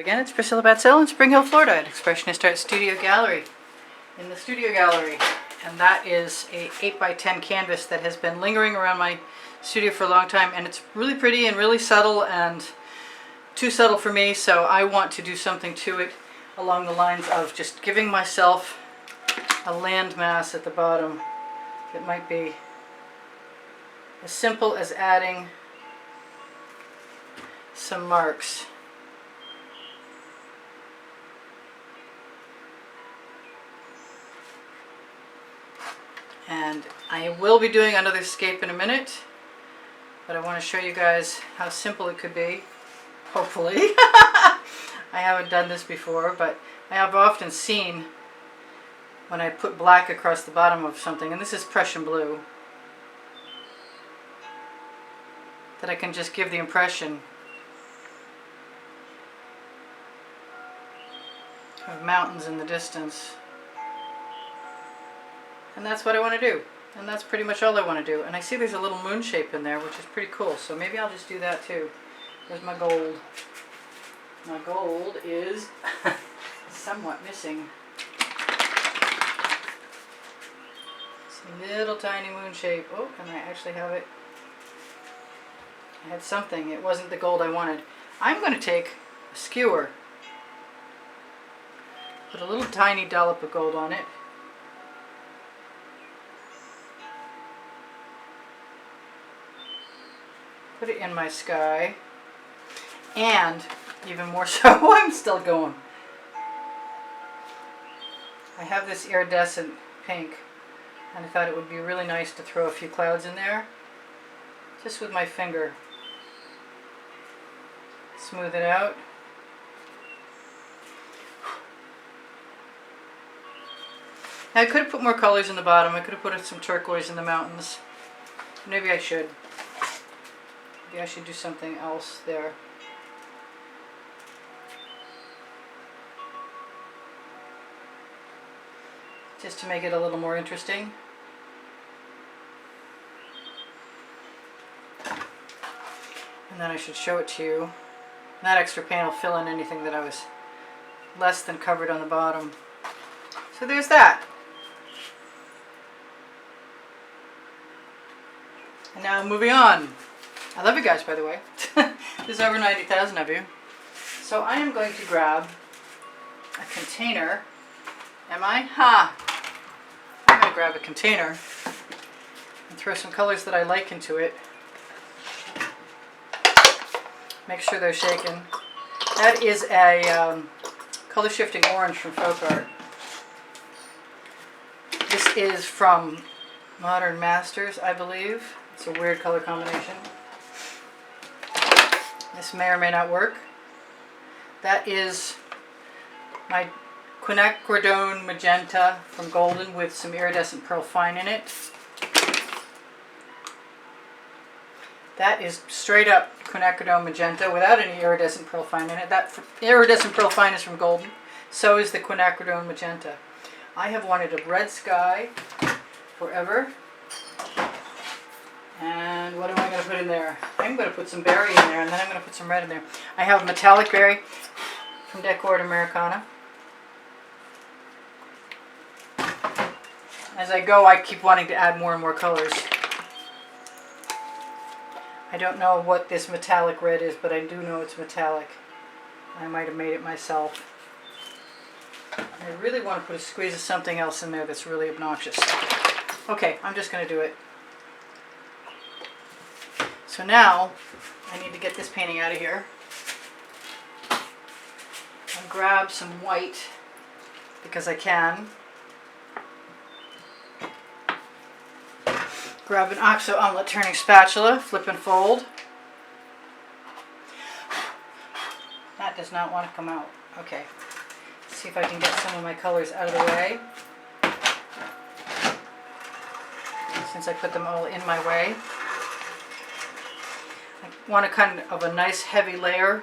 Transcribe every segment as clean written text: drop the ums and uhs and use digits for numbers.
Again, it's Priscilla Batzell in Spring Hill, Florida at Expressionist Art Studio Gallery. In the studio gallery, and that is a 8x10 canvas that has been lingering around my studio for a long time, and it's really pretty and really subtle, and too subtle for me, so I want to do something to it along the lines of just giving myself a landmass at the bottom. It might be as simple as adding some marks. And I will be doing another scape in a minute, but I want to show you guys how simple it could be, hopefully. I haven't done this before, but I have often seen when I put black across the bottom of something, and this is Prussian blue, that I can just give the impression of mountains in the distance. And that's what I want to do. And that's pretty much all I want to do. And I see there's a little moon shape in there, which is pretty cool. So maybe I'll just do that too. There's my gold. My gold is somewhat missing. It's a little tiny moon shape. Oh, can I actually have it? I had something. It wasn't the gold I wanted. I'm going to take a skewer. Put a little tiny dollop of gold on it. Put it in my sky, and even more so, I'm still going. I have this iridescent pink, and I thought it would be really nice to throw a few clouds in there, just with my finger. Smooth it out. Now I could have put more colors in the bottom. I could have put some turquoise in the mountains. Maybe I should. Maybe I should do something else there. Just to make it a little more interesting. And then I should show it to you. And that extra paint will fill in anything that I was less than covered on the bottom. So there's that. And now moving on. I love you guys, by the way. There's over 90,000 of you. So I am going to grab a container. Am I? Ha! I'm going to grab a container and throw some colors that I like into it. Make sure they're shaken. That is a color shifting orange from Floetrol. This is from Modern Masters, I believe. It's a weird color combination. This may or may not work. That is my quinacridone magenta from Golden with some iridescent pearl fine in it. That is straight up quinacridone magenta without any iridescent pearl fine in it. That iridescent pearl fine is from Golden. So is the quinacridone magenta. I have wanted a red sky forever. And what am I going to put in there? I'm going to put some berry in there, and then I'm going to put some red in there. I have metallic berry from Decor Americana. As I go, I keep wanting to add more and more colors. I don't know what this metallic red is, but I do know it's metallic. I might have made it myself. I really want to put a squeeze of something else in there that's really obnoxious. Okay, I'm just going to do it. So now, I need to get this painting out of here and grab some white, because I can. Grab an OXO omelet turning spatula, flip and fold. That does not want to come out. Okay, let's see if I can get some of my colors out of the way, since I put them all in my way. I want a kind of a nice heavy layer,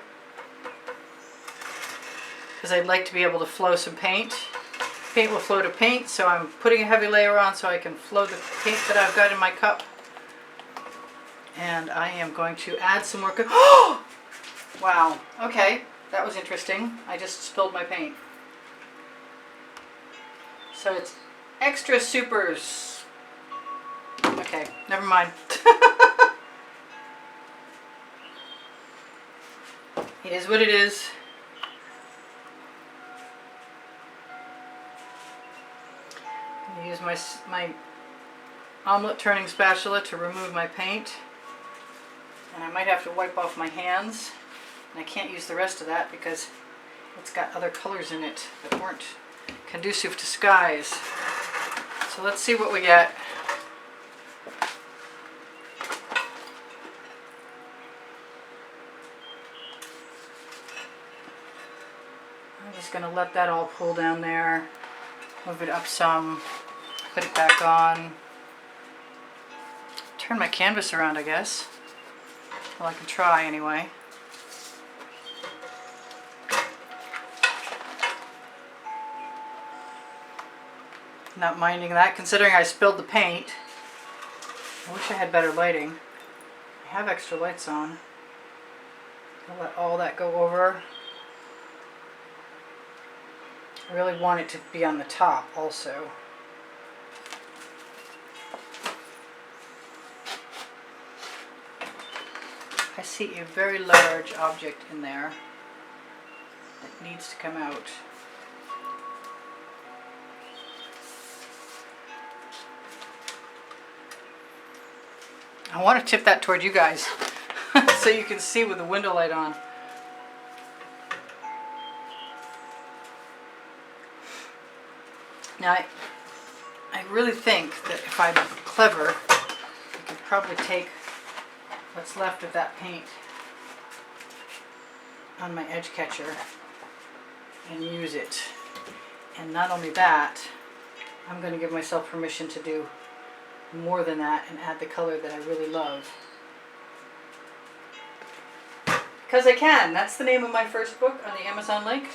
because I'd like to be able to flow some paint. Paint will flow to paint, so I'm putting a heavy layer on so I can flow the paint that I've got in my cup. And I am going to add some more. Oh! Wow. Okay. that was interesting. I just spilled my paint. So it's Extra Supers. Okay, never mind. It is what it is. I use my omelet turning spatula to remove my paint. And I might have to wipe off my hands. And I can't use the rest of that because it's got other colors in it that weren't conducive to skies. So let's see what we get. I'm just going to let that all pull down there, move it up some, put it back on, turn my canvas around, I guess. Well, I can try anyway. Not minding that, considering I spilled the paint. I wish I had better lighting. I have extra lights on. I'll let all that go over. I really want it to be on the top also. I see a very large object in there that needs to come out. I want to tip that toward you guys so you can see with the window light on. Now I really think that if I'm clever, I could probably take what's left of that paint on my edge catcher and use it. And not only that, I'm going to give myself permission to do more than that and add the color that I really love. Because I can. That's the name of my first book on the Amazon link.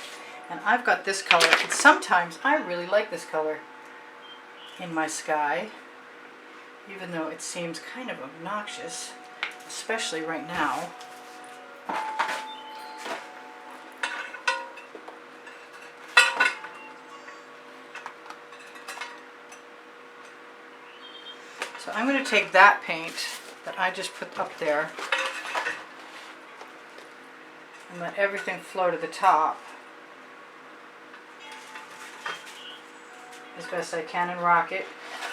And I've got this color. And sometimes I really like this color in my sky, even though it seems kind of obnoxious, especially right now. So I'm going to take that paint that I just put up there and let everything flow to the top as best I can and rock it.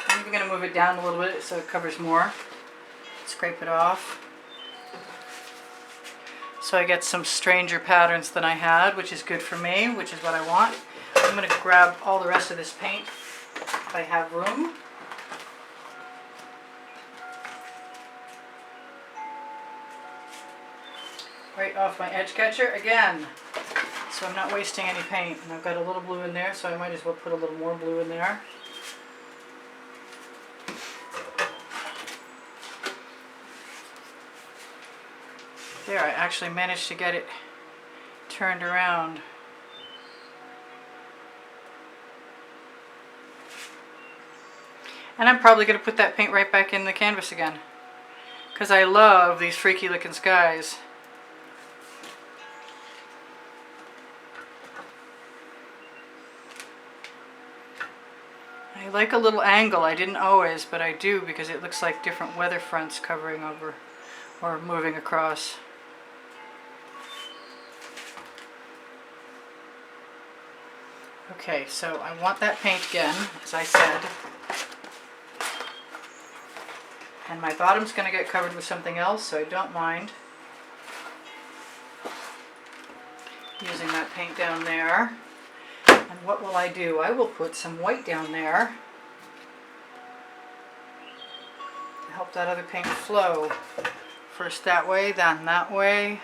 I'm even going to move it down a little bit so it covers more. Scrape it off. So I get some stranger patterns than I had, which is good for me, which is what I want. I'm going to grab all the rest of this paint if I have room. Right off my edge catcher again, so I'm not wasting any paint. And I've got a little blue in there, so I might as well put a little more blue in there. There, I actually managed to get it turned around. And I'm probably going to put that paint right back in the canvas again, because I love these freaky looking skies. I like a little angle. I didn't always, but I do, because it looks like different weather fronts covering over or moving across. Okay, so I want that paint again, as I said. And my bottom's going to get covered with something else, so I don't mind using that paint down there. And what will I do? I will put some white down there to help that other paint flow. First that way, then that way.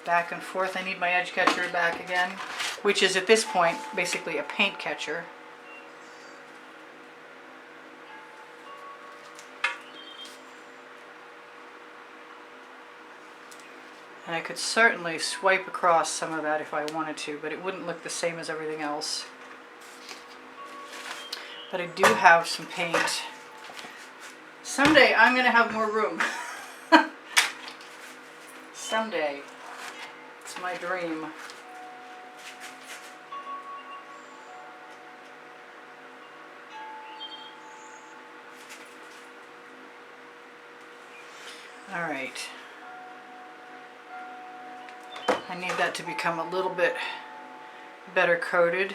Back and forth. I need my edge catcher back again, which is at this point basically a paint catcher. And I could certainly swipe across some of that if I wanted to, but it wouldn't look the same as everything else. But I do have some paint. Someday I'm going to have more room Someday. It's my dream. All right. I need that to become a little bit better coated.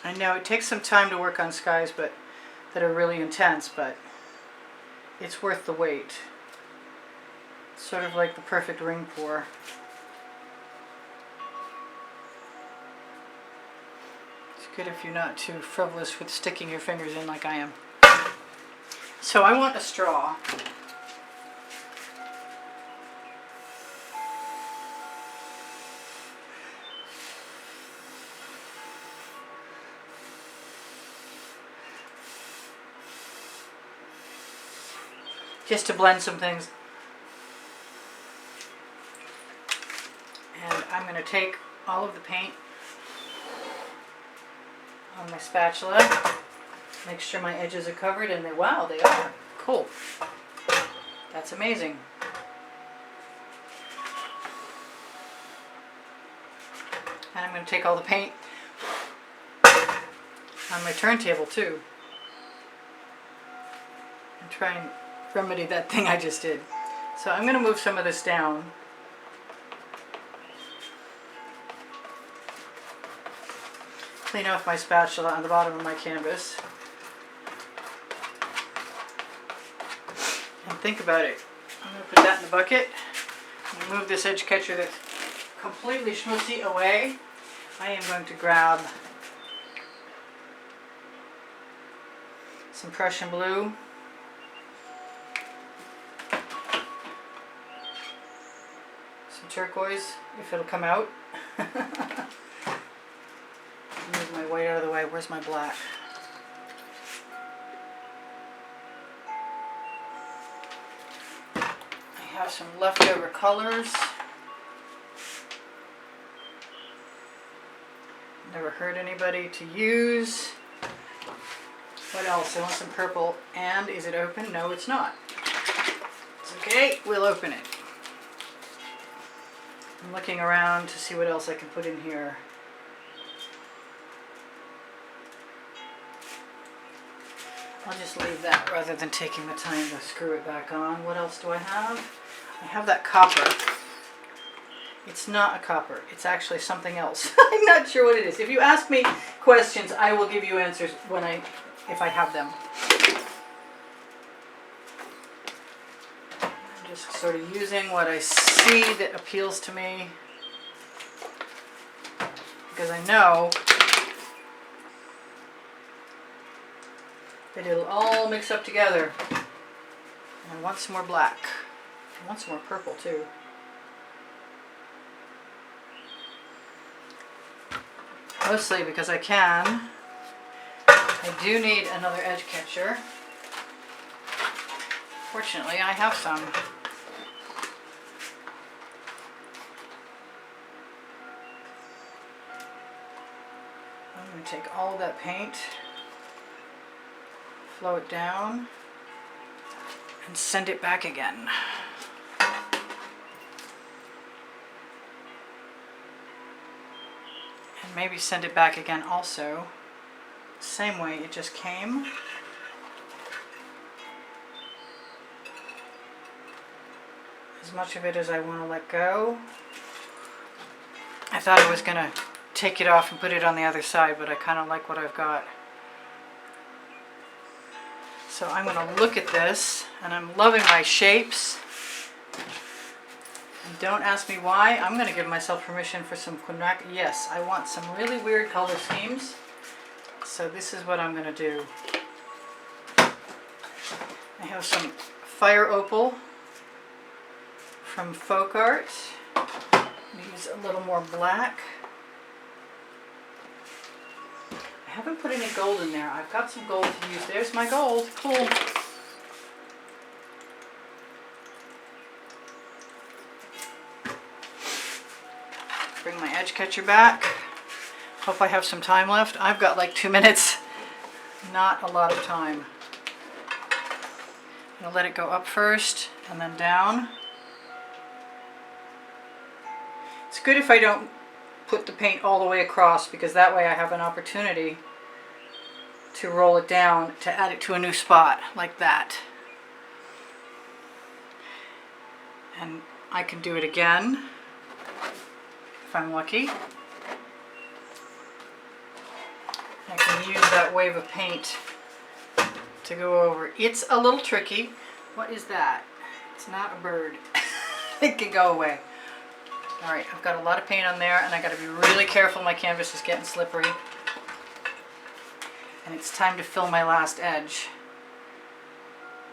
I know it takes some time to work on skies that are really intense, but it's worth the wait. It's sort of like the perfect ring pour. It's good if you're not too frivolous with sticking your fingers in like I am. So I want a straw. Just to blend some things. And I'm going to take all of the paint on my spatula, make sure my edges are covered, and wow, they are. Cool. That's amazing. And I'm going to take all the paint on my turntable too and try and remedy that thing I just did. So I'm going to move some of this down. Clean off my spatula on the bottom of my canvas. And think about it. I'm going to put that in the bucket. I'm going to move this edge catcher that's completely schmutzy away. I am going to grab some Prussian blue. Some turquoise, if it'll come out. Move my white out of the way. Where's my black? I have some leftover colors. Never hurt anybody to use. What else? I want some purple. And is it open? No, it's not. It's okay. We'll open it. I'm looking around to see what else I can put in here. I'll just leave that rather than taking the time to screw it back on. What else do I have? I have that copper. It's not a copper. It's actually something else. I'm not sure what it is. If you ask me questions, I will give you answers if I have them. I'm just sort of using what I see that appeals to me, because I know that it'll all mix up together. And I want some more black. I want some more purple too. Mostly because I can. I do need another edge catcher. Fortunately, I have some. I'm going to take all of that paint, flow it down, and send it back again. And maybe send it back again also. Same way it just came. As much of it as I want to let go. I thought I was going to take it off and put it on the other side, but I kind of like what I've got. So I'm going to look at this, and I'm loving my shapes. And don't ask me why. I'm going to give myself permission for some quinacridone. Yes, I want some really weird color schemes. So this is what I'm going to do. I have some fire opal from Folk Art. Use a little more black. I haven't put any gold in there. I've got some gold to use. There's my gold. Cool. Bring my edge catcher back. Hope I have some time left. I've got like 2 minutes. Not a lot of time. I'm gonna let it go up first and then down. It's good if I don't put the paint all the way across, because that way I have an opportunity to roll it down to add it to a new spot like that. And I can do it again if I'm lucky. I can use that wave of paint to go over. It's a little tricky. What is that? It's not a bird. It can go away. Alright, I've got a lot of paint on there, and I got to be really careful. My canvas is getting slippery. And it's time to fill my last edge.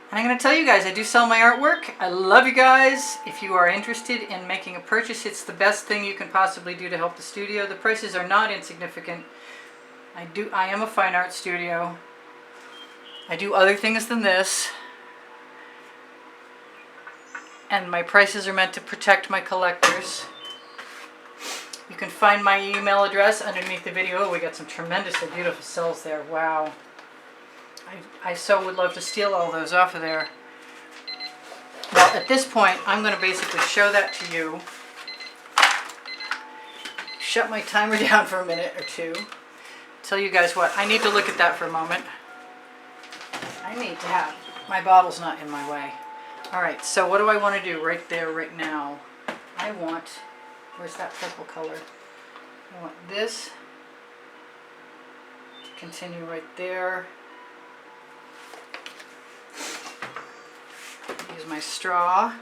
And I'm going to tell you guys, I do sell my artwork. I love you guys. If you are interested in making a purchase, it's the best thing you can possibly do to help the studio. The prices are not insignificant. I am a fine art studio. I do other things than this. And my prices are meant to protect my collectors. You can find my email address underneath the video. Oh, we got some tremendously beautiful cells there. Wow. I so would love to steal all those off of there. Well, at this point, I'm going to basically show that to you. Shut my timer down for a minute or two. Tell you guys what, I need to look at that for a moment. I need to have my bottles not in my way. Alright, so what do I want to do right there, right now? I want, where's that purple color? I want this to continue right there. Use my straw.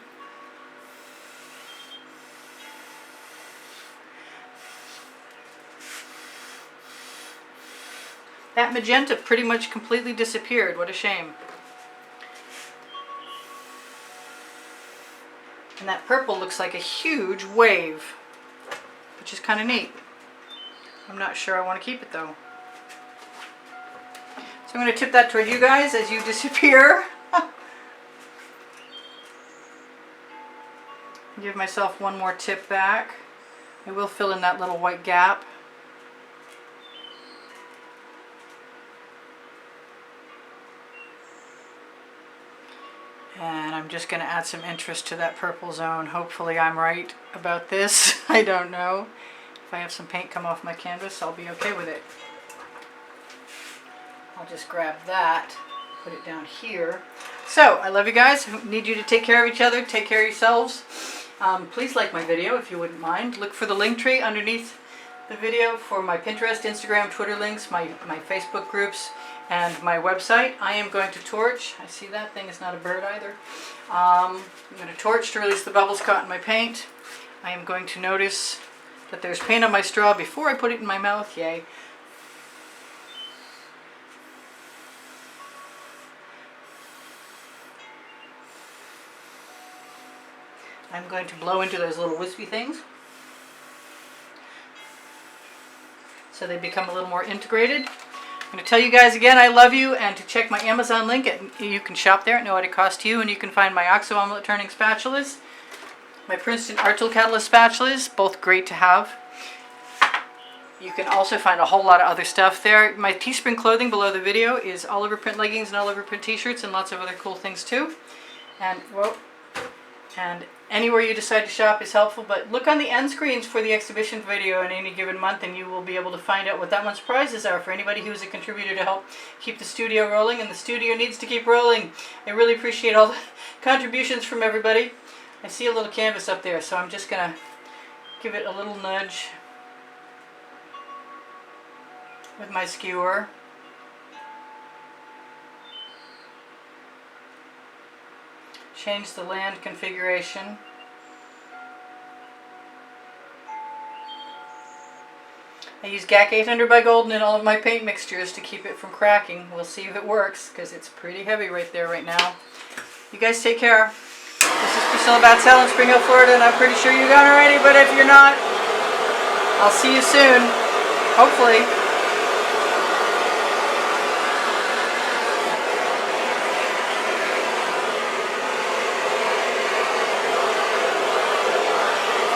That magenta pretty much completely disappeared. What a shame. And that purple looks like a huge wave, which is kind of neat. I'm not sure I want to keep it though. So I'm going to tip that toward you guys as you disappear. Give myself one more tip back. I will fill in that little white gap. And I'm just going to add some interest to that purple zone. Hopefully I'm right about this. I don't know. If I have some paint come off my canvas, I'll be okay with it. I'll just grab that, put it down here. So, I love you guys. I need you to take care of each other. Take care of yourselves. Please like my video if you wouldn't mind. Look for the link tree underneath the video for my Pinterest, Instagram, Twitter links, my Facebook groups, and my website. I am going to torch. I see that thing is not a bird either. I'm going to torch to release the bubbles caught in my paint. I am going to notice that there's paint on my straw before I put it in my mouth. Yay. I'm going to blow into those little wispy things so they become a little more integrated. I'm going to tell you guys again I love you, and to check my Amazon link, you can shop there at no added cost to you, and you can find my OXO omelet turning spatulas, my Princeton Art Tool Catalyst spatulas, both great to have. You can also find a whole lot of other stuff there. My Teespring clothing below the video is Oliver print leggings and Oliver print t-shirts and lots of other cool things too. And anywhere you decide to shop is helpful, but look on the end screens for the exhibition video in any given month, and you will be able to find out what that month's prizes are for anybody who is a contributor to help keep the studio rolling, and the studio needs to keep rolling. I really appreciate all the contributions from everybody. I see a little canvas up there, so I'm just going to give it a little nudge with my skewer. Change the land configuration. I use GAC 800 by Golden in all of my paint mixtures to keep it from cracking. We'll see if it works, because it's pretty heavy right there right now. You guys take care. This is Priscilla Batzell in Spring Hill, Florida, and I'm pretty sure you're gone already, but if you're not, I'll see you soon. Hopefully.